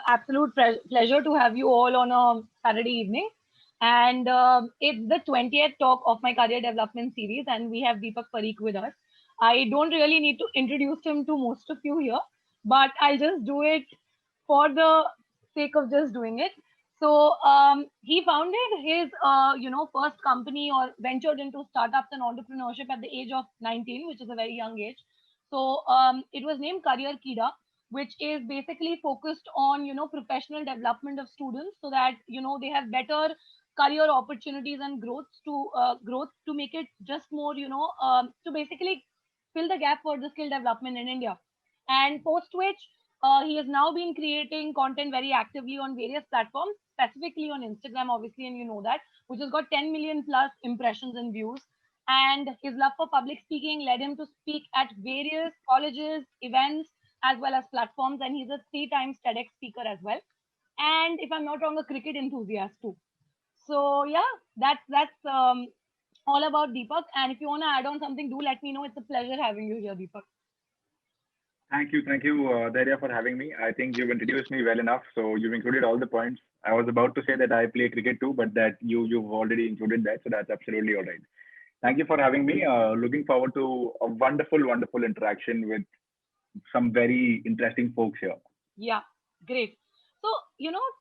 Absolute pleasure to have you all on a Saturday evening. And it's the 20th talk of my career development series, and we have Deepak Parikh with us. I don't really need to introduce him to most of you here, but I'll just do it for the sake of just doing it. So he founded his first company or ventured into startups and entrepreneurship at the age of 19, which is a very young age. So it was named Career Kida, which is basically focused on professional development of students so that they have better career opportunities and growth to make it just more to basically fill the gap for the skill development in India. And post which he has now been creating content very actively on various platforms, specifically on Instagram, obviously, and you know that, which has got 10 million plus impressions and views. And his love for public speaking led him to speak at various colleges, events, as well as platforms. And he's a 3 times TEDx speaker as well. And if I'm not wrong, a cricket enthusiast too. So yeah, that's all about Deepak. And if you want to add on something, do let me know. It's a pleasure having you here, Deepak. Thank you, Daria, for having me. I think you've introduced me well enough. So you've included all the points. I was about to say that I play cricket too, but that you've already included that, so that's absolutely all right. Thank you for having me. Looking forward to a wonderful interaction with some very interesting folks here. Yeah, great. So,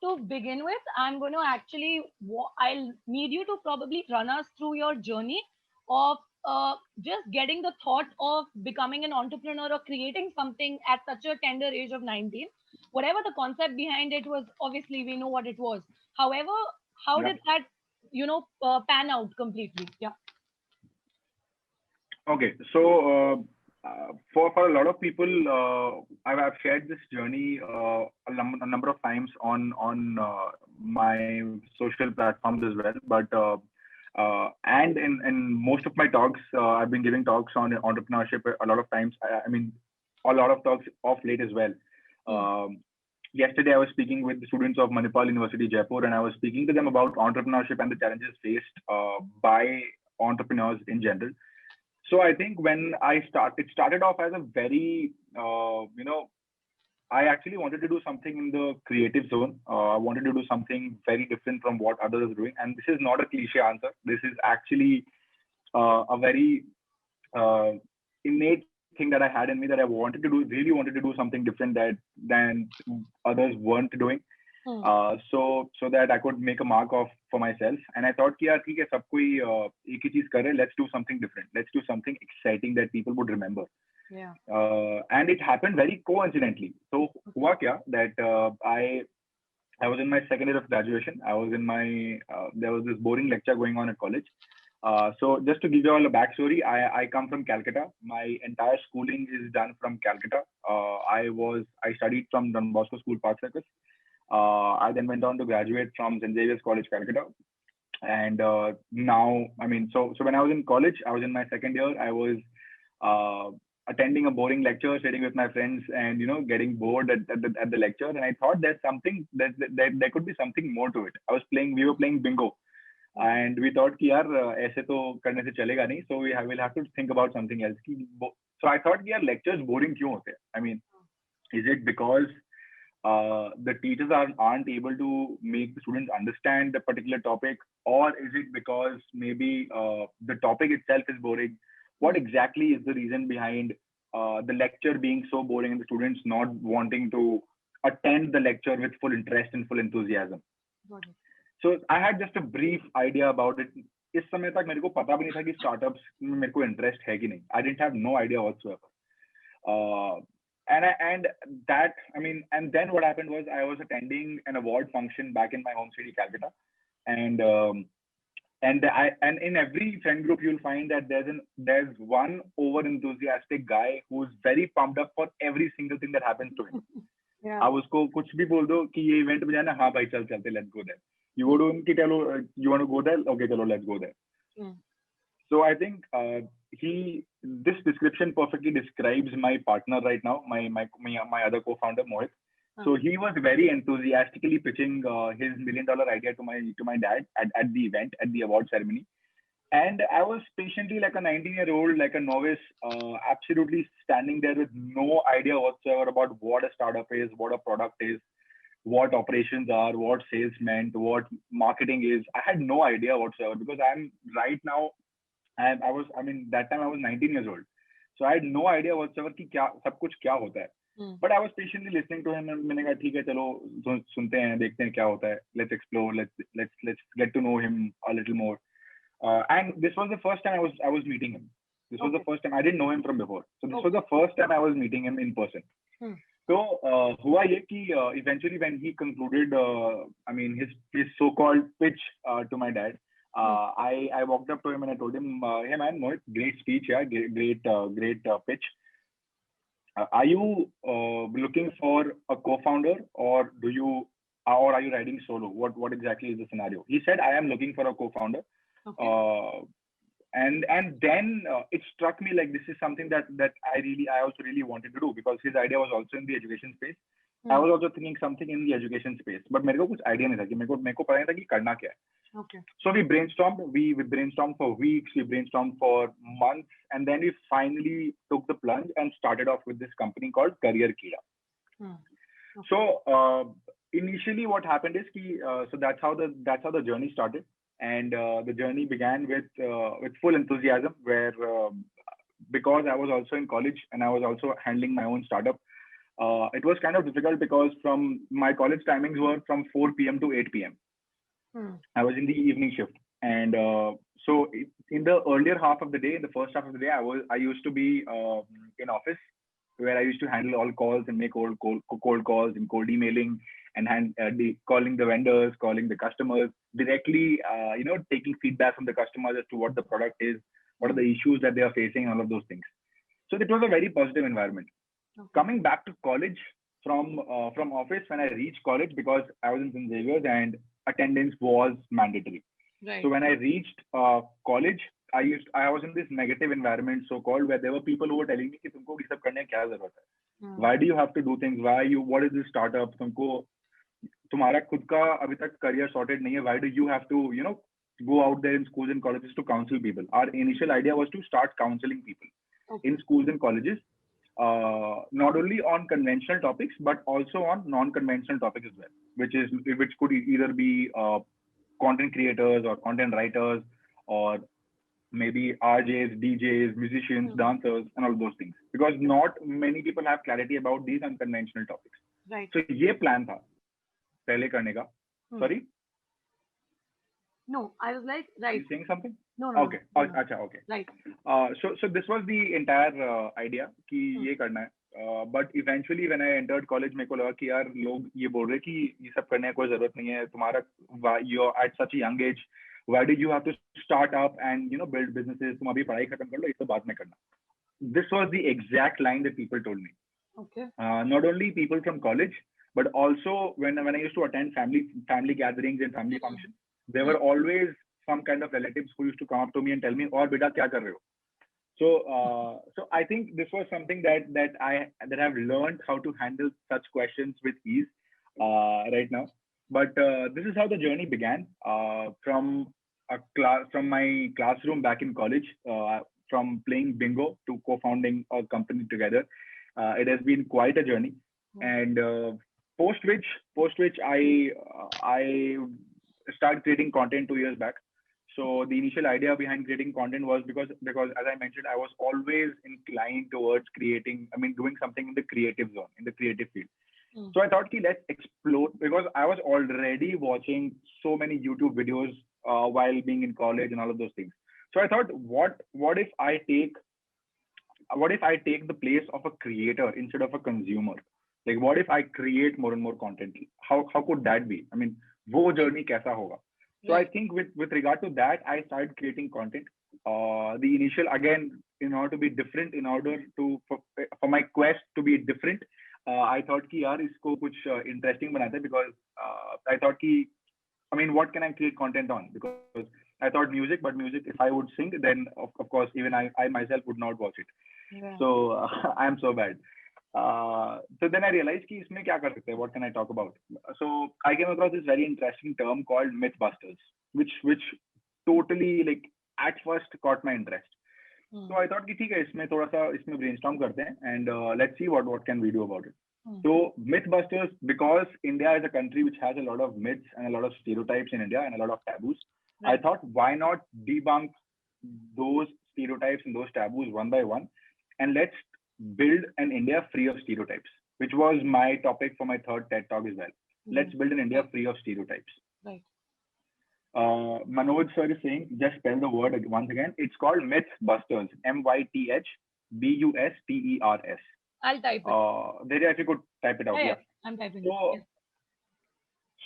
to begin with, I'm going to actually, I'll need you to probably run us through your journey of just getting the thought of becoming an entrepreneur or creating something at such a tender age of 19. Whatever the concept behind it was, obviously, we know what it was. However, how Yeah. did that, pan out completely? Yeah. Okay. So for a lot of people, I've shared this journey a number of times on my social platforms as well. But and in most of my talks, I've been giving talks on entrepreneurship a lot of times. I mean, a lot of talks of late as well. Hmm. Yesterday, I was speaking with the students of Manipal University, Jaipur, and I was speaking to them about entrepreneurship and the challenges faced by entrepreneurs in general. So I think it started off as a very, I actually wanted to do something in the creative zone. I wanted to do something very different from what others are doing. And this is not a cliche answer. This is actually a very uh, innate thing that I had in me that I wanted to do, really wanted to do something different than others weren't doing. Hmm. So that I could make a mark of for myself. And I thought कि यार ठीक है सब कोई एक ही चीज करे. Let's do something different. Let's do something exciting that people would remember. Yeah. And it happened very coincidentally. So Okay. हुआ क्या that I was in my second year of graduation. I was in my there was this boring lecture going on at college. So just to give you all a backstory, I come from Calcutta. My entire schooling is done from Calcutta. I studied from Don Bosco School, Park Circus. I then went on to graduate from St. Xavier's College, Calcutta. And now, I mean, so when I was in college, I was in my second year. I was uh, attending a boring lecture, sitting with my friends, and getting bored at the lecture. And I thought there's something that there could be something more to it. We were playing bingo, Okay. and we thought कि यार ऐसे तो करने से चलेगा नहीं. So we'll have to think about something else. So I thought कि यार lectures boring क्यों होते हैं? I mean, is it because the teachers aren't able to make the students understand the particular topic, or is it because maybe the topic itself is boring? What Hmm. exactly is the reason behind the lecture being so boring and the students not wanting to attend the lecture with full interest and full enthusiasm? Got it. So I had just a brief idea about it. इस समय तक मेरे को पता भी नहीं था कि startups में मेरे को interest है कि नहीं. I didn't have no idea whatsoever. Uh, and that, I mean, and then what happened was I was attending an award function back in my home city, Calcutta, and and in every friend group you'll find that there's one over enthusiastic guy who's very pumped up for every single thing that happens to him. Yeah. आप उसको कुछ भी बोल दो कि ये event में जाना, हाँ भाई चल चलते, let's go there. You go to him कि चलो, you want to go there, okay चलो let's go there. Hmm. So I think this description perfectly describes my partner right now, my other co-founder Mohit. So he was very enthusiastically pitching his $1 million idea to my dad at the event, at the award ceremony. And I was patiently, like a 19-year-old, like a novice, absolutely standing there with no idea whatsoever about what a startup is, what a product is, what operations are, what sales meant, what marketing is. I had no idea whatsoever, because I'm right now, I mean, that time I was 19 years old. So I had no idea whatsoever कि क्या सब कुछ क्या होता है. But I was patiently listening to him, and मैंने कहा ठीक है, चलो सुनते हैं, देखते हैं क्या होता है. Let's explore. Let's get to know him a little more. And this was the first time I was meeting him. This was the first time. I didn't know him from before. So this was the first time I was meeting him in person. So हुआ ये कि eventually when he concluded, I mean, his so-called pitch to my dad, I walked up to him and I told him, hey man, Mohit, great speech, yeah, great pitch. Are you looking for a co-founder, or are you riding solo? What exactly is the scenario? He said, I am looking for a co-founder. Okay. And then it struck me like this is something that I also really wanted to do, because his idea was also in the education space. I was also thinking something in the education space, but मेरे को कुछ idea नहीं था कि मेरे को पता नहीं था कि करना क्या है. Okay. So we brainstormed. We brainstormed for weeks. We brainstormed for months, and then we finally took the plunge and started off with this company called Career Kida. Okay. So initially, what happened is so that's how the journey started, and the journey began with full enthusiasm, where because I was also in college and I was also handling my own startup. It was kind of difficult because from my college timings were from 4 p.m. to 8 p.m. I was in the evening shift, and so in the earlier half of the day, in the first half of the day, I used to be in office, where I used to handle all calls and make cold calls and cold emailing, and calling the vendors, calling the customers directly, taking feedback from the customers as to what the product is, what are the issues that they are facing, all of those things. So it was a very positive environment. Okay. Coming back to college from office, when I reached college, because I was in St. Xavier's and attendance was mandatory. Right. So when I reached college, I was in this negative environment, so-called, where there were people who were telling me कि तुमको ये सब करने की क्या जरूरत है? Why do you have to do things? What is this startup? तुम्हारा खुद का अभी तक career sorted नहीं है. Why do you have to, go out there in schools and colleges to counsel people? Our initial idea was to start counseling people in schools and colleges, not only on conventional topics, but also on non-conventional topics as well, which could either be content creators or content writers, or maybe RJs, DJs, musicians, dancers, and all those things, because not many people have clarity about these unconventional topics. Right. So ये plan था पहले करने का. Sorry? No, I was like, right. You saying something? No. Okay. Okay. Right. So this was the entire idea कि ये करना है. But eventually when I entered college, मेरे को लगा कि यार लोग ये बोल रहे कि ये सब करने की कोई जरूरत नहीं है. तुम्हारा you're at such a young age. Why do you have to start up and build businesses? तुम अभी पढ़ाई खत्म कर लो, ये सब बाद में करना. This was the exact line that people told me. Okay. Not only people from college, but also when I used to attend family gatherings and family functions, there were always some kind of relatives who used to come up to me and tell me, "और बेटा क्या कर रहे हो?" So I think this was something that I've learned how to handle such questions with ease right now. But this is how the journey began, from my classroom back in college, from playing bingo to co-founding a company together. It has been quite a journey, and post which I started creating content 2 years back. So the initial idea behind creating content was because as I mentioned, I was always inclined towards doing something in the creative zone, in the creative field. So I thought, let's explore, because I was already watching so many YouTube videos while being in college and all of those things. So I thought, what if I take the place of a creator instead of a consumer? Like, what if I create more and more content? How could that be? I mean, वो journey कैसा होगा? So I think with regard to that, I started creating content. The initial, again, in order to be different, for my quest to be different, I thought कि यार इसको कुछ interesting बनाते हैं, because I thought कि what can I create content on? Because I thought music, but music, if I would sing, then of course, even I myself would not watch it. Yeah. So I'm so bad. So then I realized कि इसमें क्या कर सकते हैं? What can I talk about? So I came across this very interesting term called Mythbusters, which totally like at first caught my interest. So I thought कि ठीक है इसमें थोड़ा सा इसमें brainstorm करते हैं and let's see what can we do about it. So Mythbusters, because India is a country which has a lot of myths and a lot of stereotypes in India and a lot of taboos, I thought why not debunk those stereotypes and those taboos one by one, and let's build an India free of stereotypes, which was my topic for my third TED talk as well. Let's build an India free of stereotypes. Right. Manoj sir is saying, just spell the word once again. It's called Mythbusters. MYTHBUSTERS. I'll type it. There, if you could type it out. Yeah. I'm typing it. Yes.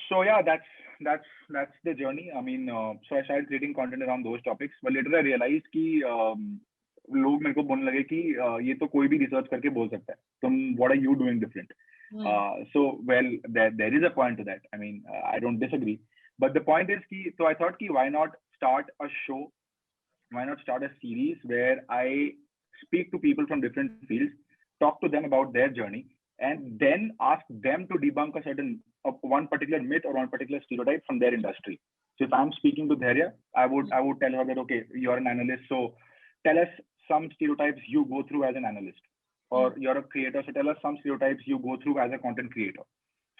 So yeah, that's the journey. I mean, so I started creating content around those topics, but later I realized कि लोग मेरे को बोलने लगे कि ये तो कोई भी रिसर्च करके बोल सकता है. तुम what are you doing different? So well, there is a point to that. I mean, I don't disagree. But the point is कि so I thought कि why not start a show? Why not start a series where I speak to people from different fields, talk to them about their journey, and then ask them to debunk one particular myth or one particular stereotype from their industry. So if I'm speaking to Dhairya, I would tell her that, okay, you're an analyst, so tell us some stereotypes you go through as an analyst, or you're a creator, so tell us some stereotypes you go through as a content creator.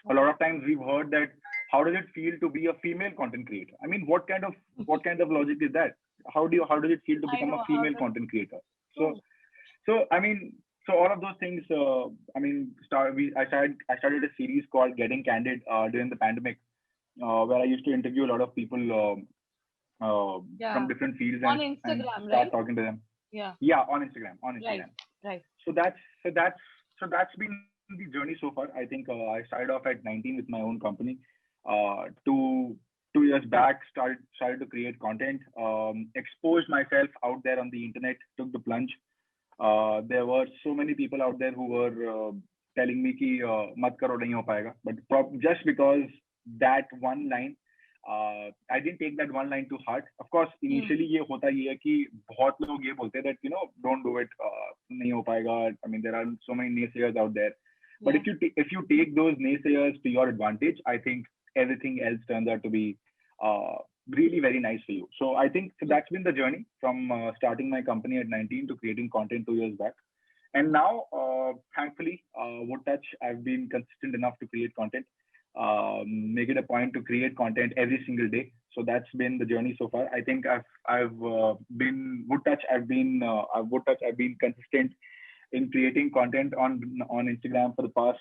A lot of times we've heard that, how does it feel to be a female content creator? I mean, what kind of logic is that? How does it feel to become a female content creator? So I mean, so all of those things. I mean, I started a series called Getting Candid during the pandemic, where I used to interview a lot of people from different fields on and Instagram, start talking to them. Yeah, on Instagram. Right. So that's been the journey so far. I think I started off at 19 with my own company. 2 years back, started to create content, exposed myself out there on the internet, took the plunge. There were so many people out there who were telling me कि मत करो नहीं हो पाएगा, but just because that one line, I didn't take that one line to heart. Of course, initially ये होता ही है कि बहुत लोग ये बोलते हैं that don't do it, नहीं हो पाएगा. I mean, there are so many naysayers out there. But if you take those naysayers to your advantage, I think everything else turns out to be really very nice for you. So I think that's been the journey from starting my company at 19 to creating content 2 years back. And now, thankfully, Woodtouch, I've been consistent enough to create content, make it a point to create content every single day. So that's been the journey so far. I think I've been Woodtouch. I've been consistent in creating content on Instagram for the past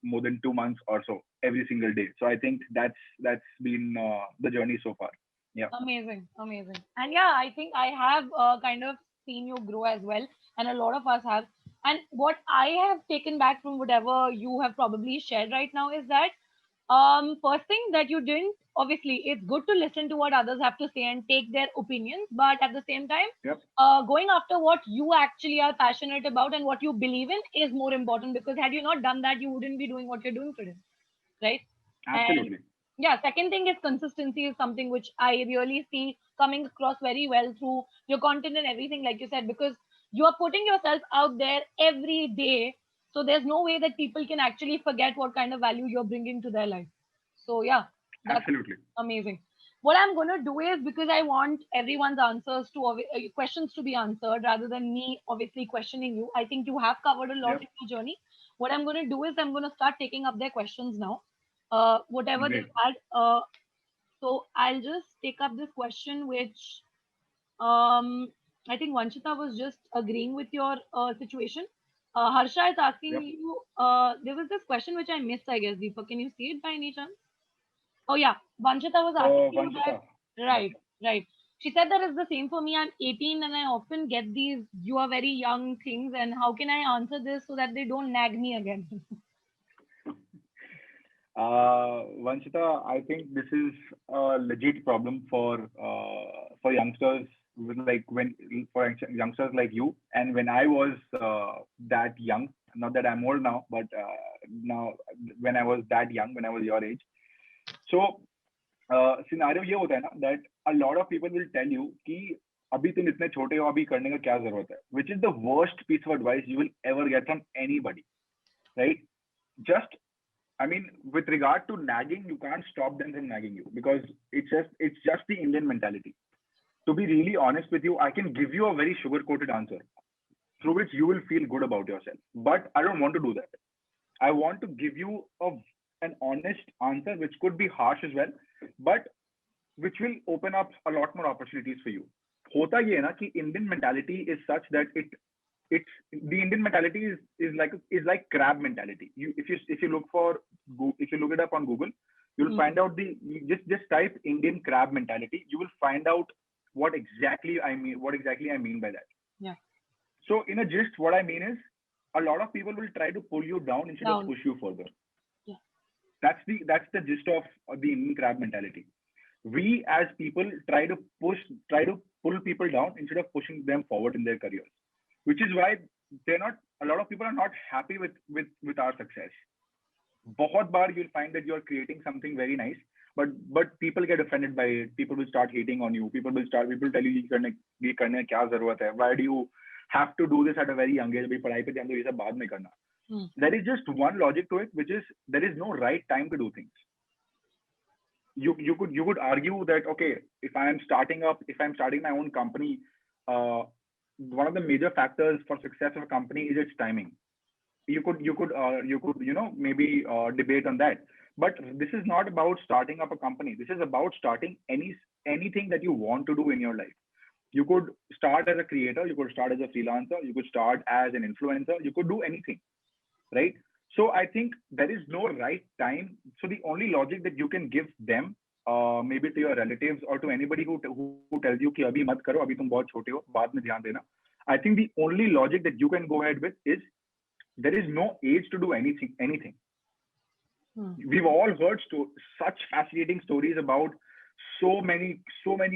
more than 2 months or so, every single day. So I think that's been the journey so far. Yeah. Amazing. And yeah, I think I have kind of seen you grow as well, and a lot of us have. And what I have taken back from whatever you have probably shared right now is that first thing that you didn't, obviously it's good to listen to what others have to say and take their opinions, but at the same time, going after what you actually are passionate about and what you believe in is more important, because had you not done that, you wouldn't be doing what you're doing today, right? Absolutely. And yeah, second thing is consistency is something which I really see coming across very well through your content and everything, like you said, because you are putting yourself out there every day. So there's no way that people can actually forget what kind of value you're bringing to their life. So yeah, that's absolutely amazing. What I'm going to do is, because I want everyone's answers to questions to be answered rather than me obviously questioning you. I think you have covered a lot in your journey. What I'm going to do is I'm going to start taking up their questions now. Whatever they had. So I'll just take up this question, which I think Vanshita was just agreeing with your situation. Harsha is asking you, there was this question which I missed, I guess, Deepak. Can you see it by any chance? Oh, yeah. Vanshita was asking you that. Right. She said that is the same for me. I'm 18 and I often get these, you are very young things. And how can I answer this so that they don't nag me again? Vanshita, I think this is a legit problem for youngsters, for youngsters like you. And when I was that young, not that I'm old now, but now when I was that young, when I was your age. So scenario ये होता है ना that a lot of people will tell you कि अभी तुम इतने छोटे हो, अभी करने का क्या जरूरत है, which is the worst piece of advice you will ever get from anybody, right? Just, I mean, with regard to nagging, you can't stop them from nagging you because it's just the Indian mentality. To be really honest with you, I can give you a very sugar-coated answer through which you will feel good about yourself. But I don't want to do that. I want to give you an honest answer, which could be harsh as well, but which will open up a lot more opportunities for you. होता ये है ना कि Indian mentality is such that it's the Indian mentality is like crab mentality. If you look for if you look it up on Google, you'll find out just type Indian crab mentality. You will find out what exactly I mean by that. Yeah. So in a gist, what I mean is a lot of people will try to pull you down instead of push you further. Yeah. That's the gist of the Indian crab mentality. We as people try to pull people down instead of pushing them forward in their careers, which is why a lot of people are not happy with our success. बहुत बार you'll find that you're creating something very nice, but people get offended by it. People will start hating on you. People tell you ये करने की क्या जरूरत है? Why do you have to do this at a very young age? भाई पढ़ाई पे ध्यान दो, ये सब बाद में करना. There is just one logic to it, which is there is no right time to do things. You could argue that, okay, if I'm starting my own company, one of the major factors for success of a company is its timing. You could maybe debate on that, but this is not about starting up a company. This is about starting anything that you want to do in your life. You could start as a creator, you could start as a freelancer, you could start as an influencer, you could do anything, right? So I think there is no right time. So the only logic that you can give them, maybe to your relatives or to anybody who tells you कि अभी मत करो, अभी तुम बहुत छोटे हो, बाद में ध्यान देना. I think the only logic that you can go ahead with is there is no age to do anything. We've all heard such fascinating stories about so many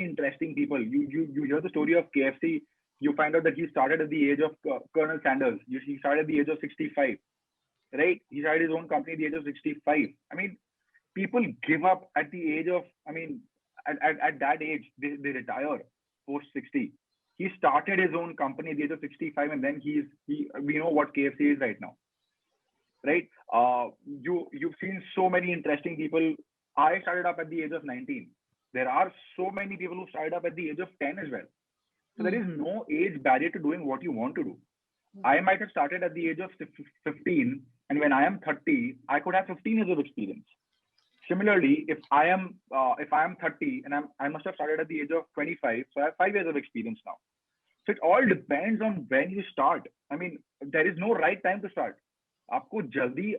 interesting people. You hear the story of KFC. You find out that he started at the age of Colonel Sanders. He started at the age of 65, right? He started his own company at the age of 65. I mean, people give up at the age of, at that age, they retire post 60. He started his own company at the age of 65, and then we know what KFC is right now, right? You've seen so many interesting people. I started up at the age of 19. There are so many people who started up at the age of 10 as well. So there is no age barrier to doing what you want to do. I might have started at the age of 15, and when I am 30, I could have 15 years of experience. Similarly, if I am 30 and I must have started at the age of 25, so I have 5 years of experience now. So it all depends on when you start. I mean, there is no right time to start. आपको जल्दी,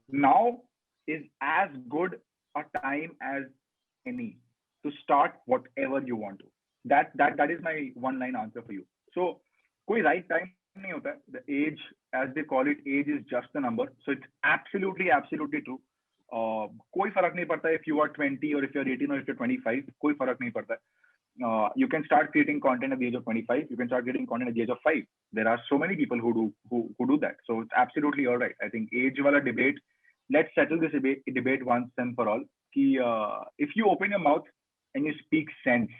now is as good a time as any to start whatever you want to. That is my one-line answer for you. So कोई right time नहीं होता है. The age, as they call it, age is just a number. So it's absolutely true. कोई फर्क नहीं पड़ता if you are 20 or if you're 18 or if you're 25. कोई फर्क नहीं पड़ता. You can start creating content at the age of 25. You can start creating content at the age of 5. There are so many people who do that. So it's absolutely all right. I think age wala debate. Let's settle this debate once and for all. Ki, if you open your mouth and you speak sense,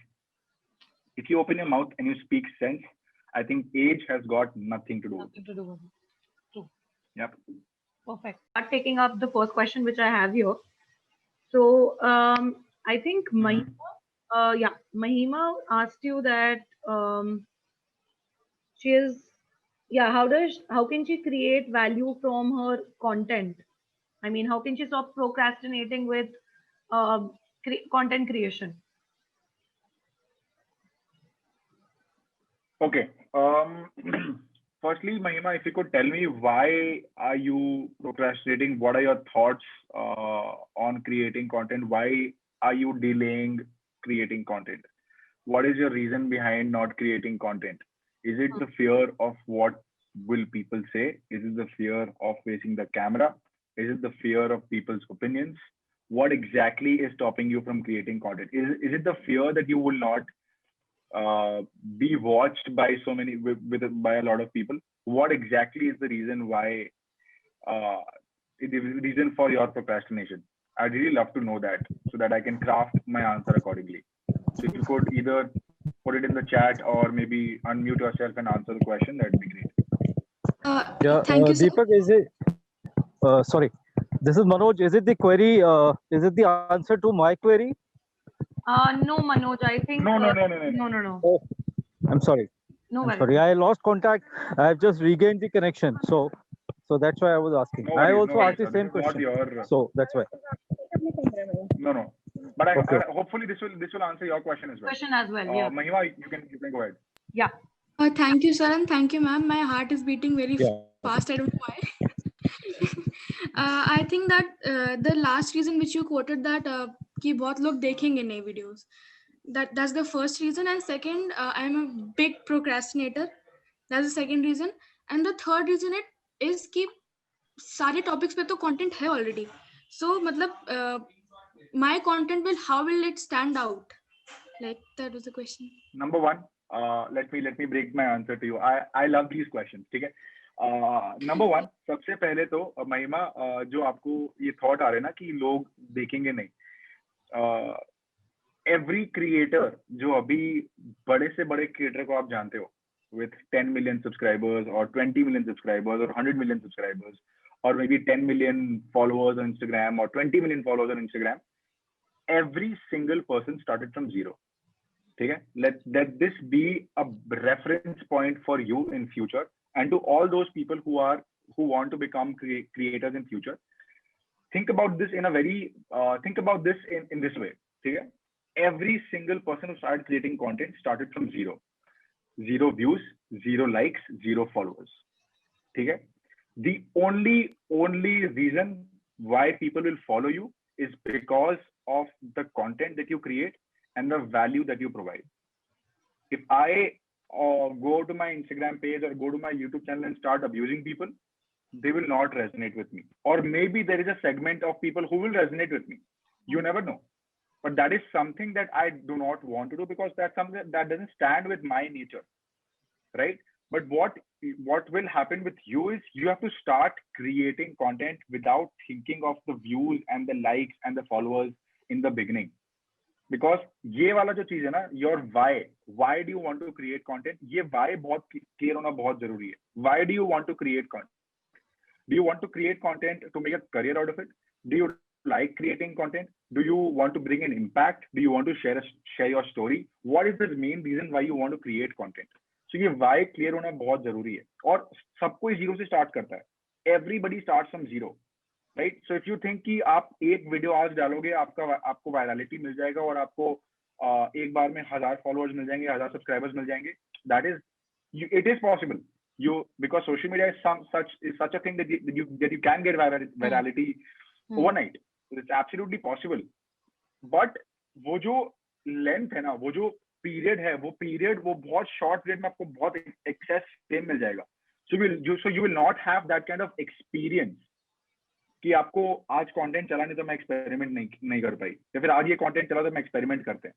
I think age has got nothing to do with it. True. Yep. Perfect. Taking up the first question which I have here. So I think Mahima asked you that how can she create value from her content? I mean, how can she stop procrastinating with content creation? Okay. Firstly, Mahima, if you could tell me why are you procrastinating? What are your thoughts on creating content? Why are you delaying creating content? What is your reason behind not creating content? Is it the fear of what will people say? Is it the fear of facing the camera? Is it the fear of people's opinions? What exactly is stopping you from creating content? Is it the fear that you will not be watched by by a lot of people? What exactly is the reason why the reason for your procrastination? I'd really love to know that so that I can craft my answer accordingly. So if you could either put it in the chat or maybe unmute yourself and answer the question, that'd be great. Yeah, Thank you, sir. Deepak, is it? Sorry, this is Manoj. Is it the query? Is it the answer to my query? No, Manoj, I think. No. No. Oh, I'm sorry. No I'm worries. sorry. I lost contact. I've just regained the connection. So that's why I was asking. No I worries, also no worries, asked the sir. same This is not question. your. So that's why. No. But Okay. hopefully this will answer your question as well. Question as well, yeah. Mahima, you can go ahead. Yeah. Thank you, sir, and thank you, ma'am. My heart is beating very Yeah. fast. I don't know why. I think that the last reason which you quoted, that कि बहुत लोग देखेंगे नए videos. That's the first reason, and second, I'm a big procrastinator. That's the second reason, and the third reason it is कि सारे topics पे तो content है already. So मतलब my content how will it stand out? Like that was the question. Number one, let me break my answer to you. I love these questions. ठीक है. Number one, सबसे पहले तो महिमा जो आपको ये thought आ रहे हैं ना कि लोग देखेंगे नहीं. Every creator जो अभी बड़े से बड़े creator को आप जानते हो with 10 million subscribers or 20 million subscribers or 100 million subscribers or maybe 10 million followers on Instagram or 20 million followers on Instagram, every single person started from zero. Okay? Let this be a reference point for you in future and to all those people who want to become creators in future. Think about this in a very in this way. Okay? Every single person who started creating content started from zero views, 0 likes, 0 followers. Okay? The only reason why people will follow you is because of the content that you create and the value that you provide. If I go to my Instagram page or go to my YouTube channel and start abusing people, they will not resonate with me. Or maybe there is a segment of people who will resonate with me. You never know. But that is something that I do not want to do because that's something that doesn't stand with my nature, right? But what will happen with you is you have to start creating content without thinking of the views and the likes and the followers in the beginning. Because ये वाला जो चीज है ना, your why do you want to create content? ये why बहुत clear होना बहुत जरूरी है. Why do you want to create content? Do you want to create content to make a career out of it? Do you like creating content? Do you want to bring an impact? Do you want to share your story? What is the main reason why you want to create content? So ये why clear होना बहुत जरूरी है. और सब कोई zero से start करता है. Everybody starts from zero, right? So if you think कि आप एक वीडियो आज डालोगे आपको वायरलिटी मिल जाएगा और आपको एक बार में 1000 फॉलोअर्स मिल जाएंगे, 1000 सब्सक्राइबर्स मिल जाएंगे, it is possible. Because social media is such a thing that you can get virality overnight. So it's absolutely possible. But वो जो length है ना, वो जो period है, वो बहुत short period में आपको बहुत excess fame मिल जाएगा. So you will not have that kind of experience कि आपको आज content चला नहीं तो मैं experiment नहीं कर पाई, या फिर आज ये content चला तो मैं experiment करते हैं.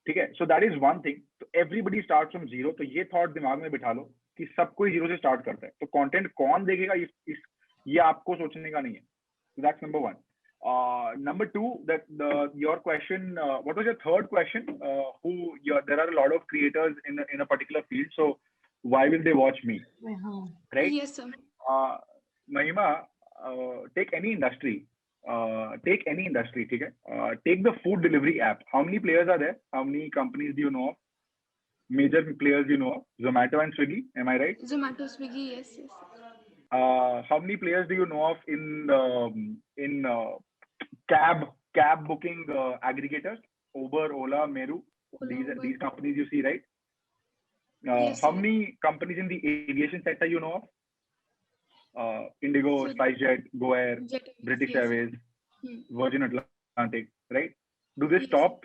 ठीक है? So that is one thing. So everybody starts from zero. तो ये thought दिमाग में बिठा लो कि सब कोई zero से start करता है. तो content कौन देखेगा ये आपको सोचने का नहीं है. So that's number one. Number two, your question, what was your third question? There are a lot of creators in a particular field, so why will they watch me? Right? Yes, sir. Mahima, take any industry. Take ठीक है? Take the food delivery app. How many players are there? How many companies do you know of? Major players you know of? Zomato and Swiggy, am I right? Zomato, Swiggy, yes. How many players do you know of in cab booking aggregators? Uber, Ola, Meru. These companies you see, right? Yes, how sir. many companies in the aviation sector you know of? Indigo, SpiceJet, GoAir, British yes. Airways, Virgin Atlantic, right? Do they stop?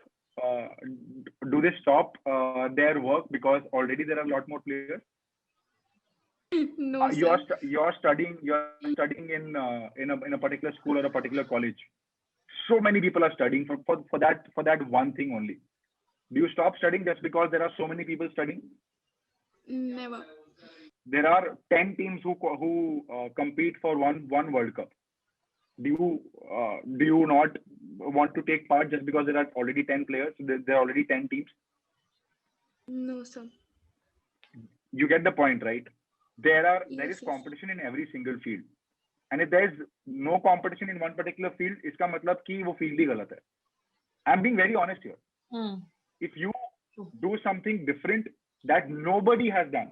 Their work because already there are a lot more players? No, you're sir. studying in a particular school or a particular college. So many people are studying for that one thing only. Do you stop studying just because there are so many people studying? do you not want to take part just because there are already 10 players? There are already 10 teams. No, sir. You get the point, right? There is Yes, yes. competition in every single field, and if there is no competition in one particular field, इसका मतलब कि वो field ही गलत है. I'm being very honest here. If you do something different that nobody has done,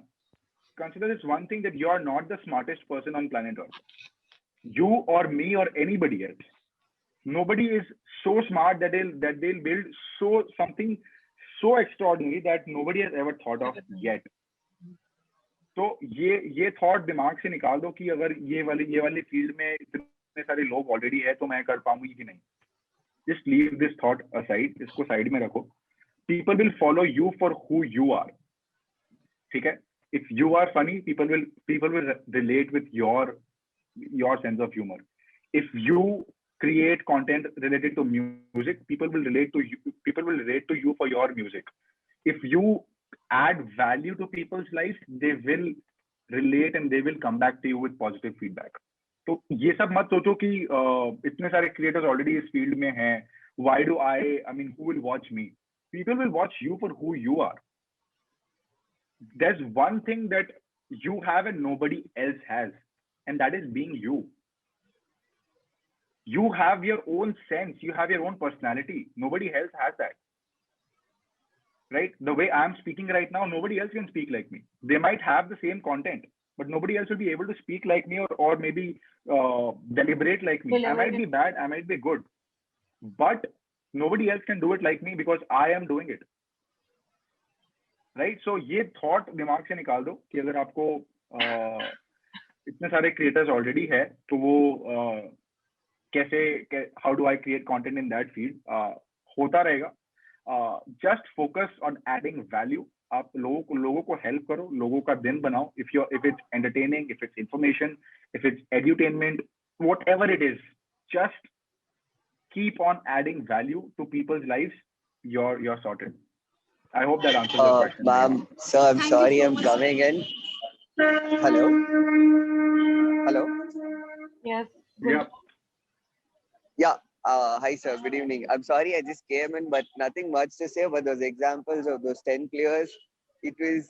consider this one thing, that you are not the smartest person on planet Earth. You or me or anybody else. Nobody is so smart that they'll build something so extraordinary that nobody has ever thought of yet. तो ये thought दिमाग से निकाल दो कि अगर ये वाली फील्ड में इतने सारे लोग ऑलरेडी है तो मैं कर पाऊंगी कि नहीं. Just leave this thought aside, इसको साइड में रखो. People will follow you for who you are. ठीक है? If you are funny, people will relate with your sense of humor. If you create content related to music, people will relate to you for your music. If you add value to people's lives, they will relate and they will come back to you with positive feedback. तो ये सब मत सोचो कि इतने सारे creators already इस field में हैं. Why do I mean, who will watch me? People will watch you for who you are. There's one thing that you have and nobody else has, and that is being you. You have your own sense, you have your own personality. Nobody else has that. Right? The way I'm speaking right now, nobody else can speak like me. They might have the same content, but nobody else will be able to speak like me or maybe deliberate like me. I might be bad, I might be good, but nobody else can do it like me because I am doing it. Right? So ये thought दिमाग से निकाल दो कि अगर आपको इतने सारे creators already है तो वो how do I create content in that field? होता रहेगा. Just focus on adding value. आप लोगों को help करो, लोगों का दिन बनाओ. If it's entertaining, if it's information, if it's edutainment, whatever it is, just keep on adding value to people's lives. You're sorted. I hope that answers your question. Ma'am, sir, I'm Thank you sorry, so I'm much. coming in. Hello? Yes. Yeah. Yeah. Hi, sir. Good evening. I'm sorry I just came in, but nothing much to say. But those examples of those 10 players, it was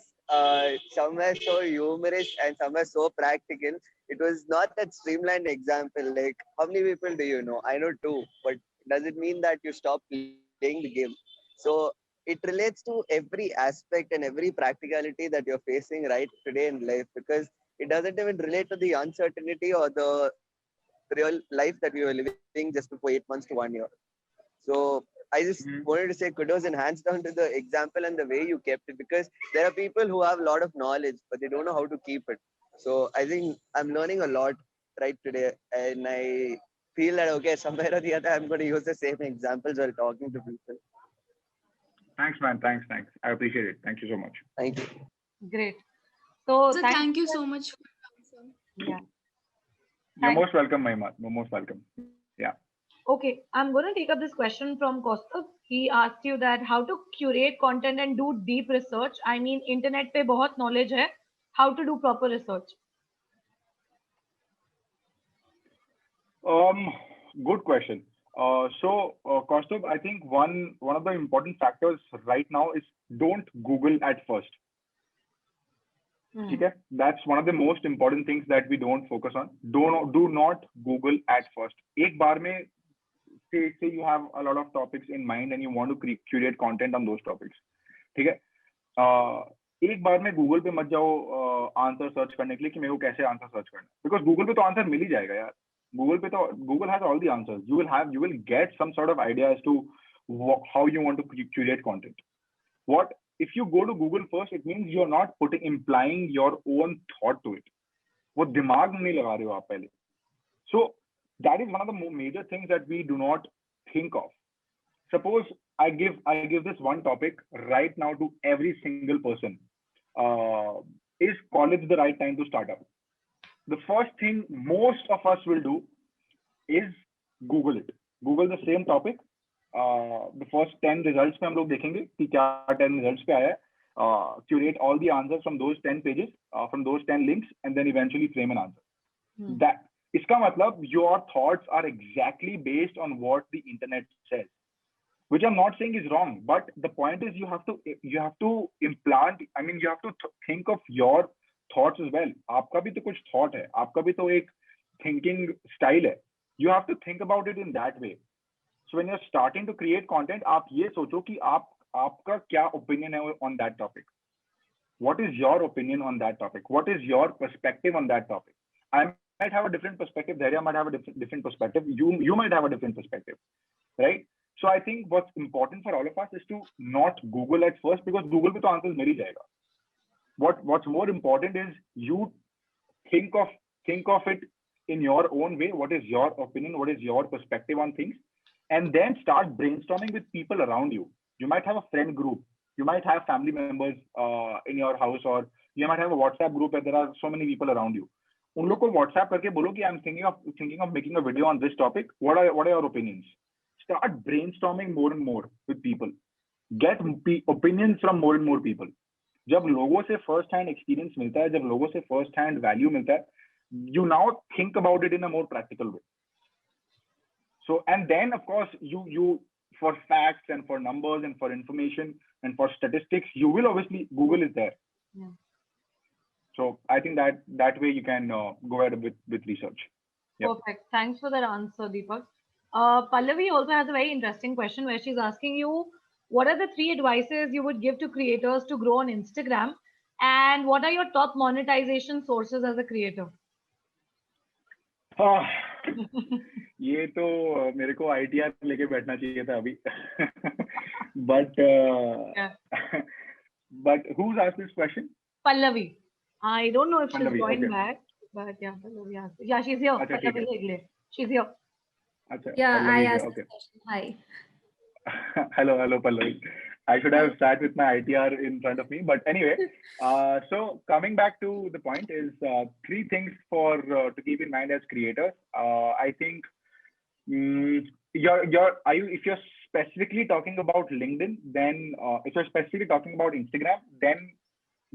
somewhere so humorous and somewhere so practical. It was not that streamlined example. Like, how many people do you know? I know 2, but does it mean that you stop playing the game? So it relates to every aspect and every practicality that you're facing right today in life, because it doesn't even relate to the uncertainty or the real life that we were living just before 8 months to 1 year. So I just wanted to say kudos and hands down to the example and the way you kept it, because there are people who have a lot of knowledge, but they don't know how to keep it. So I think I'm learning a lot right today, and I feel that, okay, somewhere or the other, I'm going to use the same examples while talking to people. Thanks, man. Thanks. I appreciate it. Thank you so much. Thank you. Great. So So thank you so much for your answer. Yeah. You're Thanks. most welcome, Mahima. You're most welcome. Yeah. Okay, I'm going to take up this question from Kaustav. He asked you that how to curate content and do deep research. I mean, internet पे बहुत knowledge है. How to do proper research? Good question. Kaustav, I think one of the important factors right now is don't Google at first. Okay? That's one of the most important things that we don't focus on. Do not Google at first. एक बार में say you have a lot of topics in mind and you want to curate content on those topics. ठीक है? एक बार में Google पे मत जाओ answer search करने के लिए कि मेरे को कैसे आंसर सर्च करना. Because Google पे तो आंसर मिल ही जाएगा यार. Google has all the answers. You will get some sort of idea as to how you want to curate content. If you go to Google first, it means you're not implying your own thought to it. वो दिमाग नहीं लगा रहे हो आप पहले. So that is one of the major things that we do not think of. Suppose I give this one topic right now to every single person. Is college the right time to start up? The first thing most of us will do is Google it. Google the same topic. The first 10 results पे हम लोग देखेंगे कि क्या 10 results पे आया है. Curate all the answers from those 10 pages, from those 10 links, and then eventually frame an answer. इसका मतलब your thoughts are exactly based on what the internet says, which I'm not saying is wrong, but the point is you have to implant, I mean you have to think of your thoughts as well. आपका भी तो कुछ thought है, आपका भी तो एक thinking style है. You have to think about it in that way. So when you're starting to create content, आप ये सोचो कि आपका क्या opinion है on that topic. What is your opinion on that topic? What is your perspective on that topic? I might have a different perspective. Dhairya might have a different perspective. You might have a different perspective, right? So I think what's important for all of us is to not Google at first, because Google पे तो answers मिल ही जाएगा. What's more important is you think of it in your own way. What is your opinion? What is your perspective on things? And then start brainstorming with people around you. You might have a friend group. You might have family members in your house, or you might have a WhatsApp group where there are so many people around you. उन लोग को WhatsApp करके बोलो कि I'm thinking of making a video on this topic. What are your opinions? Start brainstorming more and more with people. Get opinions from more and more people. जब लोगों से first hand experience मिलता है, जब लोगों से first hand value मिलता है, you now think about it in a more practical way. So, and then of course you for facts and for numbers and for information and for statistics, you will obviously, Google is there. Yeah. So I think that way you can go ahead with research. Yep. Perfect. Thanks for that answer, Deepak. Pallavi also has a very interesting question where she's asking you, what are the 3 advices you would give to creators to grow on Instagram? And what are your top monetization sources as a creator? ये तो मेरे को ITR लेके बैठना चाहिए था अभी. but but who's asked this question? Pallavi. I don't know if she's Pallavi, joined okay. back, but yeah, Pallavi asked. Yeah, she's here. Achha, Pallavi Hegde. She's here. Achha, Yeah, Pallavi I is here, asked okay. this question. Hi. Hello Pallavi. I should have sat with my ITR in front of me, but anyway. So coming back to the point is 3 things for to keep in mind as creators. I think if you're specifically talking about LinkedIn, then if you're specifically talking about Instagram, then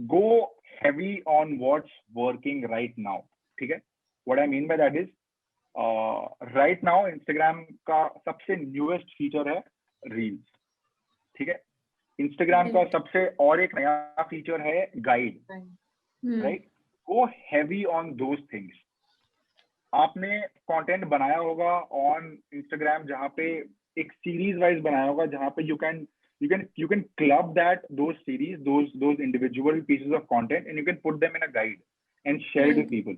go heavy on what's working right now. Okay? What I mean by that is right now Instagram का सबसे newest feature है Reels. ठीक है? Instagram का सबसे और एक नया feature है Guide. Right? Go heavy on those things. आपने कंटेंट बनाया होगा ऑन इंस्टाग्राम जहाँ पे एक सीरीज वाइज बनाया होगा जहाँ पे you can club those series, those individual pieces of content, and you can put them in a guide and share it with people.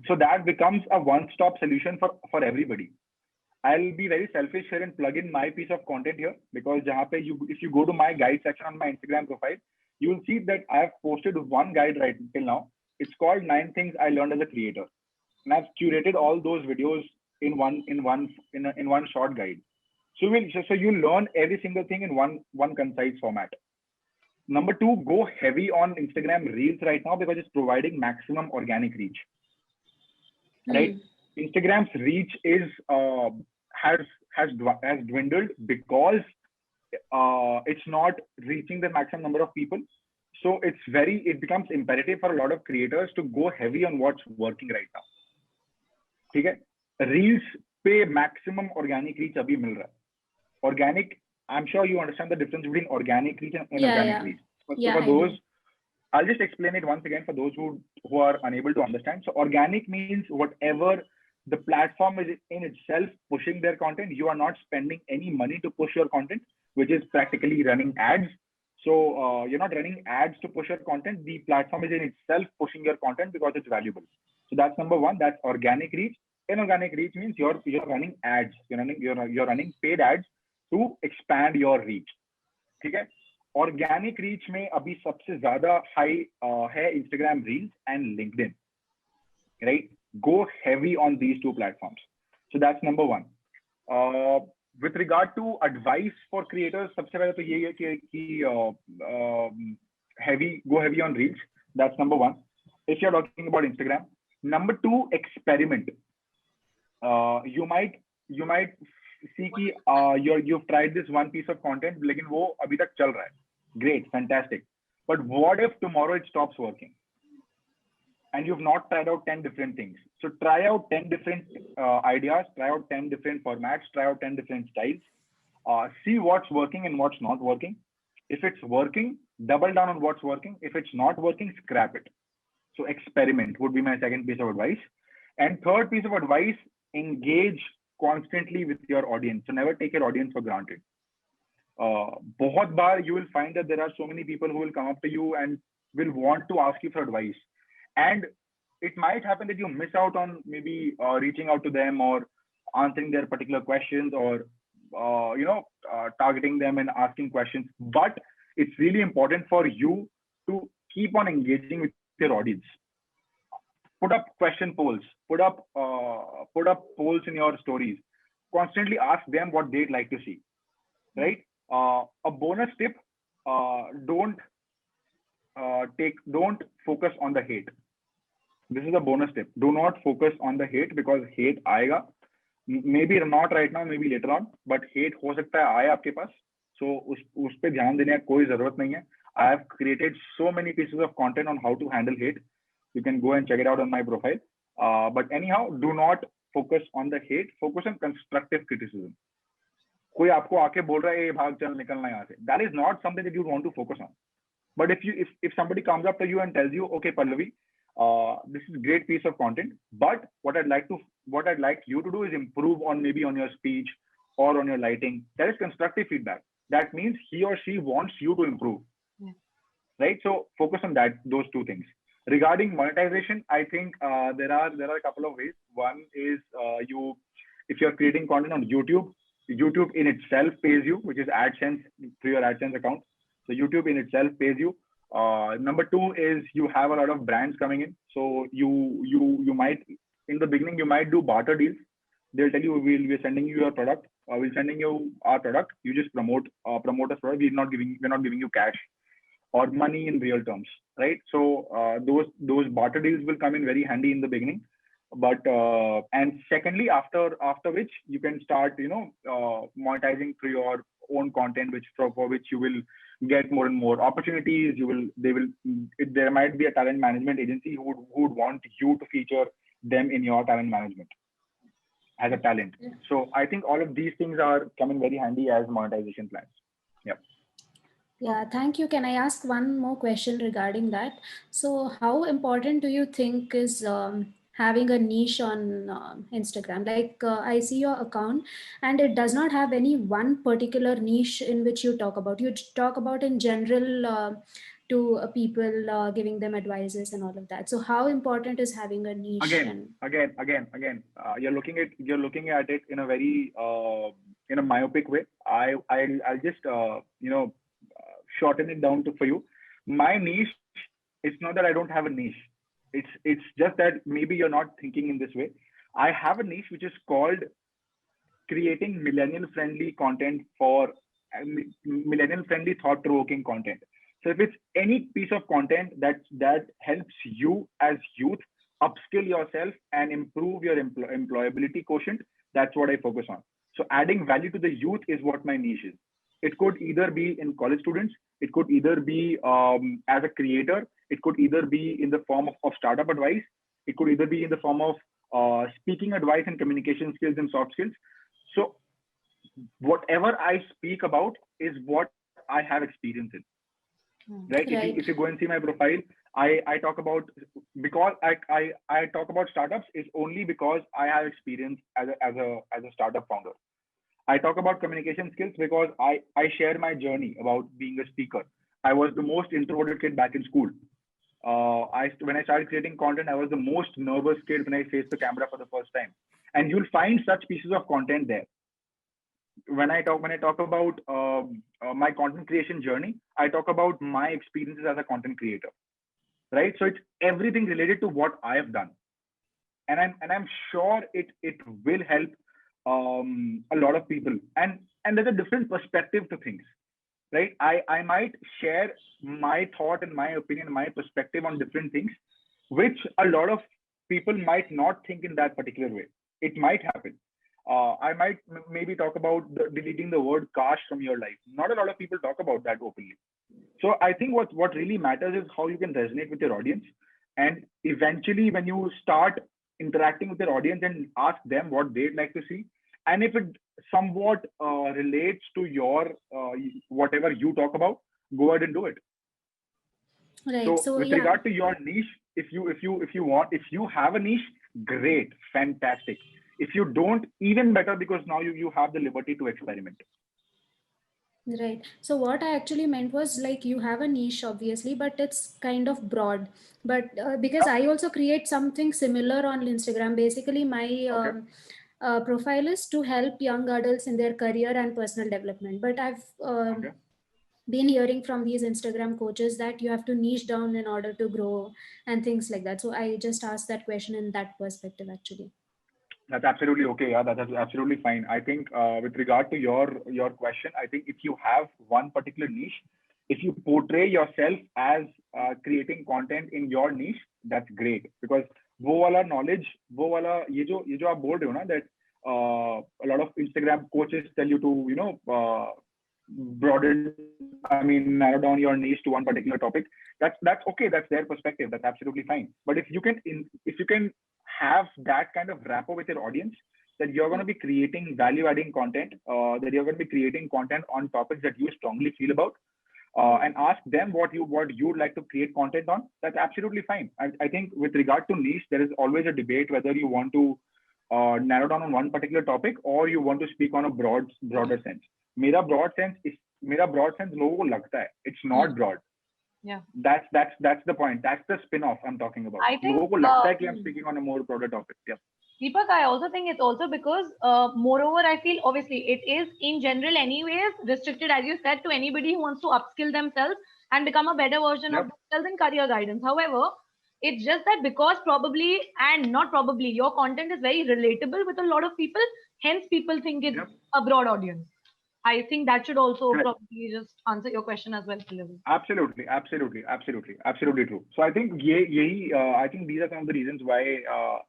So that becomes a one-stop solution for everybody. I'll be very selfish here and plug in my piece of content here, because जहाँ पे if you go to my guide section on my Instagram profile, you will see that I have posted one guide right till now. It's called 9 Things I Learned as a Creator. And I've curated all those videos in one short guide. So you learn every single thing in one concise format. Number 2, go heavy on Instagram Reels right now because it's providing maximum organic reach. Right? Instagram's reach has dwindled because it's not reaching the maximum number of people. So it becomes imperative for a lot of creators to go heavy on what's working right now. ठीक है? Reels पे maximum organic reach अभी मिल रहा है. Organic, I'm sure you understand the difference between organic reach and inorganic reach. So for those, I'll just explain it once again for those who are unable to understand. So organic means whatever the platform is in itself pushing their content. You are not spending any money to push your content, which is practically running ads. So you're not running ads to push your content. The platform is in itself pushing your content because it's valuable. So that's number 1. That's organic reach. Inorganic reach means you're running ads. You're running paid ads to expand your reach. ठीक है? Organic reach में अभी सबसे ज़्यादा high है Instagram Reels and LinkedIn. Right? Go heavy on these 2 platforms. So that's number 1. With regard to advice for creators, सबसे पहले तो ये है कि go heavy on Reels. That's number 1. If you're talking about Instagram. Number 2, experiment. You might see कि you've tried this one piece of content, लेकिन वो अभी तक चल रहा है. Great, fantastic. But what if tomorrow it stops working? and you've not tried out 10 different things. So try out 10 different ideas, try out 10 different formats, try out 10 different styles, see what's working and what's not working. If it's working, double down on what's working. If it's not working, scrap it. So experiment would be my second piece of advice. And third piece of advice, engage constantly with your audience. So never take your audience for granted. बहुत बार you will find that there are so many people who will come up to you and will want to ask you for advice. And it might happen that you miss out on maybe reaching out to them or answering their particular questions or targeting them and asking questions. But it's really important for you to keep on engaging with your audience. Put up question polls, put up polls in your stories. Constantly ask them what they'd like to see, right? A bonus tip: don't focus on the hate. This is a bonus tip. Do not focus on the hate because hate आएगा. Maybe not right now, maybe later on, but hate हो सकता है आए आपके पास. So उस पे ध्यान देने की कोई जरूरत नहीं है. I have created so many pieces of content on how to handle hate. You can go and check it out on my profile. But anyhow, do not focus on the hate. Focus on constructive criticism. कोई आपको आके बोल रहा है ये भाग चल निकलना यहाँ से. That is not something that you want to focus on. But if somebody comes up to you and tells you, okay, Pallavi, this is a great piece of content, but what I'd like you to do is improve on maybe on your speech or on your lighting. That is constructive feedback. That means he or she wants you to improve. Yeah. Right? So focus on those two things. Regarding monetization, I think there are a couple of ways. One is if you're creating content on YouTube in itself pays you, which is AdSense through your AdSense account. So YouTube in itself pays you. Number two is you have a lot of brands coming in. So you might, in the beginning, you might do barter deals. They'll tell you, we'll be sending you your product. We're sending you our product. You just promote us product. We're not giving you cash or money in real terms, right? So those barter deals will come in very handy in the beginning. But and secondly, after which you can start, monetizing through your own content, for which you will get more and more opportunities. There might be a talent management agency who would want you to feature them in your talent management as a talent. So I think all of these things are coming very handy as monetization plans. Yeah, thank you. Can I ask one more question regarding that? So how important do you think is having a niche on Instagram? Like I see your account and it does not have any one particular niche in which you talk about. You talk about in general to people, giving them advices and all of that. So how important is having a niche? Again, you're looking at it in a very in a myopic way. I'll just shorten it down for you. My niche, it's not that I don't have a niche. It's just that maybe you're not thinking in this way. I have a niche which is called creating millennial-friendly content for millennial-friendly, thought-provoking content. So if it's any piece of content that helps you as youth upskill yourself and improve your employability quotient, that's what I focus on. So adding value to the youth is what my niche is. It could either be in college students. It could either be as a creator. It could either be in the form of startup advice. It could either be in the form of speaking advice and communication skills and soft skills. So whatever I speak about is what I have experience in. Right? If you go and see my profile, I talk about, because I talk about startups is only because I have experience as a startup founder. I talk about communication skills because I share my journey about being a speaker. I was the most introverted kid back in school. When I started creating content, I was the most nervous kid when I faced the camera for the first time. And you'll find such pieces of content there. When I talk about my content creation journey, I talk about my experiences as a content creator, right? So it's everything related to what I have done, and I'm sure it will help a lot of people. And there's a different perspective to things, right? I might share my thought and my opinion, my perspective on different things, which a lot of people might not think in that particular way. It might happen. I might maybe talk about deleting the word caste from your life. Not a lot of people talk about that openly. So I think what really matters is how you can resonate with your audience. And eventually, when you start interacting with your audience and ask them what they'd like to see, and if it somewhat relates to your whatever you talk about, go ahead and do it. Right. So So with yeah. regard to your niche, if you have a niche, great, fantastic. If you don't, even better, because now you have the liberty to experiment. Right. So what I actually meant was like you have a niche, obviously, but it's kind of broad. But because I also create something similar on Instagram. Basically, my Okay. profile is to help young adults in their career and personal development. But I've Okay. been hearing from these Instagram coaches that you have to niche down in order to grow and things like that. So I just asked that question in that perspective, actually. That's absolutely okay. Yeah, that's absolutely fine. I think with regard to your question, I think if you have one particular niche, if you portray yourself as creating content in your niche, that's great, because वो वाला knowledge, वो वाला ये जो आप बोल रहे हो ना, that a lot of Instagram coaches tell you to broaden, I mean, narrow down your niche to one particular topic. That's okay. That's their perspective. That's absolutely fine. But if you can have that kind of rapport with your audience, that you're going to be creating value-adding content, that you're going to be creating content on topics that you strongly feel about, and ask them what you'd like to create content on. That's absolutely fine. I think with regard to niche, there is always a debate whether you want to narrow down on one particular topic or you want to speak on a broader sense. मेरा broad sense लोगों को लगता है, it's not broad. Yeah. That's the point. That's the spin-off I'm talking about. I think लोगों को लगता है कि I'm speaking on a more broader topic. Yeah. Deepak, I also think it's also because, moreover, I feel obviously it is in general anyways restricted, as you said, to anybody who wants to upskill themselves and become a better version of themselves in career guidance. However, it's just that because probably and not probably your content is very relatable with a lot of people, hence people think it's a broad audience. I think that should also probably just answer your question as well, Philip. Absolutely true. So I think I think these are some of the reasons why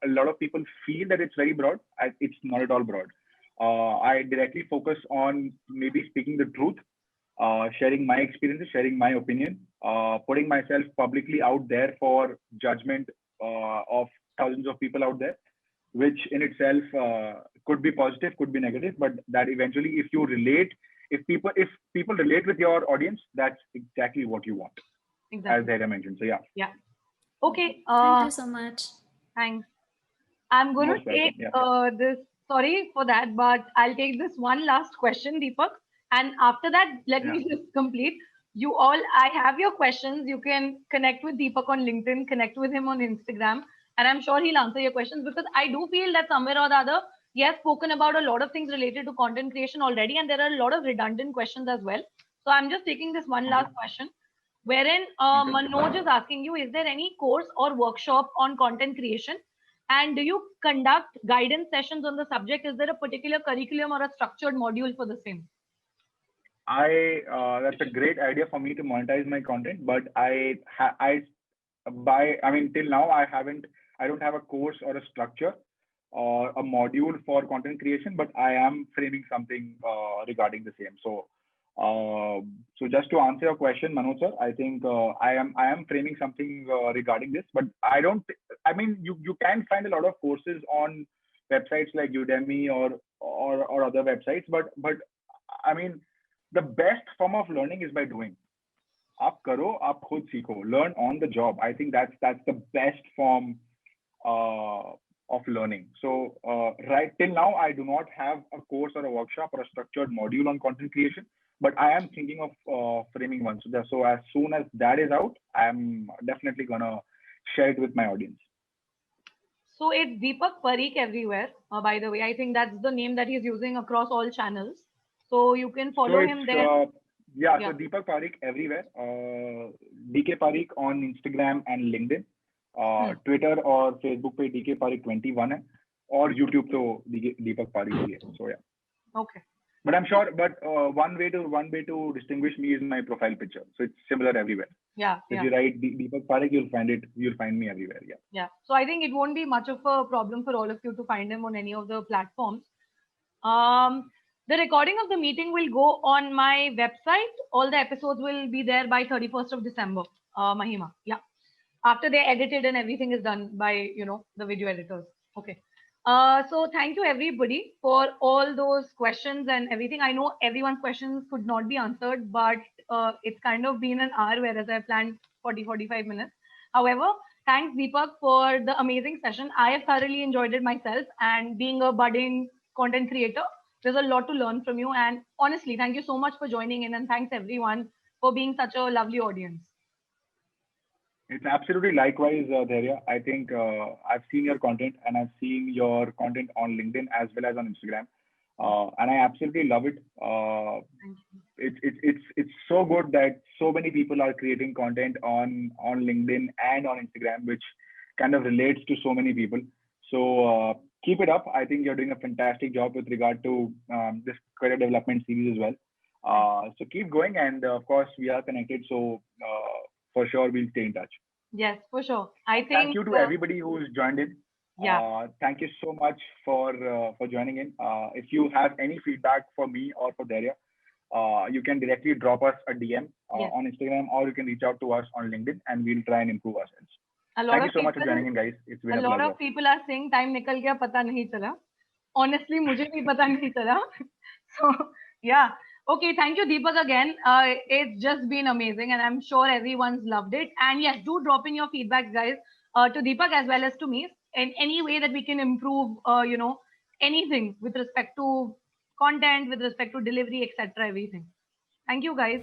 a lot of people feel that it's very broad. It's not at all broad. I directly focus on maybe speaking the truth, sharing my experiences, sharing my opinion, putting myself publicly out there for judgment of thousands of people out there, which in itself could be positive, could be negative, but that eventually, if people relate with your audience, that's exactly what you want. Exactly. As Dhairya mentioned. So yeah. Okay. Thank you so much. Thanks. I'm going to take this. Sorry for that, but I'll take this one last question, Deepak. And after that, let me just complete. I have your questions. You can connect with Deepak on LinkedIn, connect with him on Instagram, and I'm sure he'll answer your questions, because I do feel that somewhere or the other, he has spoken about a lot of things related to content creation already, and there are a lot of redundant questions as well. So I'm just taking this one last question, wherein Manoj is asking you, is there any course or workshop on content creation? And do you conduct guidance sessions on the subject? Is there a particular curriculum or a structured module for the same? That's a great idea for me to monetize my content, but till now I don't have a course or a structure or a module for content creation, but I am framing something regarding the same. So just to answer your question, Manoj sir, I think I am framing something regarding this, but you can find a lot of courses on websites like Udemy or other websites, but I mean, the best form of learning is by doing. आप करो, आप खुद सीखो, learn on the job. I think that's the best form of learning. So right till now, I do not have a course or a workshop or a structured module on content creation, but I am thinking of framing one. So as soon as that is out, I'm definitely gonna share it with my audience. So it's Deepak Parikh everywhere. By the way, I think that's the name that he's using across all channels. So you can follow him there. So Deepak Parikh everywhere. DK Parikh on Instagram and LinkedIn. Twitter or Facebook पे DK Parikh 21 है, और YouTube तो Deepak Parikh ही है. So yeah. Okay. But I'm sure. But one way to distinguish me is my profile picture. So it's similar everywhere. Yeah. If you write Deepak Parikh, you'll find me everywhere. Yeah. Yeah. So I think it won't be much of a problem for all of you to find him on any of the platforms. The recording of the meeting will go on my website. All the episodes will be there by 31st of December. Mahima. Yeah. after they edited and everything is done by, the video editors. Okay. So thank you everybody for all those questions and everything. I know everyone's questions could not be answered, but it's kind of been an hour, whereas I planned 40-45 minutes. However, thanks Deepak for the amazing session. I have thoroughly enjoyed it myself, and being a budding content creator, there's a lot to learn from you. And honestly, thank you so much for joining in, and thanks everyone for being such a lovely audience. It's absolutely likewise, Dhairya. I think I've seen your content, and I've seen your content on LinkedIn as well as on Instagram, and I absolutely love it. Thank you. It's so good that so many people are creating content on LinkedIn and on Instagram, which kind of relates to so many people. So keep it up. I think you're doing a fantastic job with regard to this career development series as well. So keep going, and of course we are connected. So for sure we'll stay in touch. Yes, for sure. I think. Thank you to everybody who's joined in. Yeah. Thank you so much for joining in. If you have any feedback for me or for Dhairya, you can directly drop us a DM Yes. on Instagram, or you can reach out to us on LinkedIn, and we'll try and improve ourselves. A lot Thank you of so much for people- joining in, guys. It's been A a lot pleasure. of people are saying time nikal gaya, pata nahi chala. Honestly, mujhe bhi pata nahi chala. So yeah. Okay, thank you Deepak again. It's just been amazing, and I'm sure everyone's loved it. And yes, do drop in your feedback, guys, to Deepak as well as to me, in any way that we can improve, anything with respect to content, with respect to delivery, etc. Everything. Thank you, guys.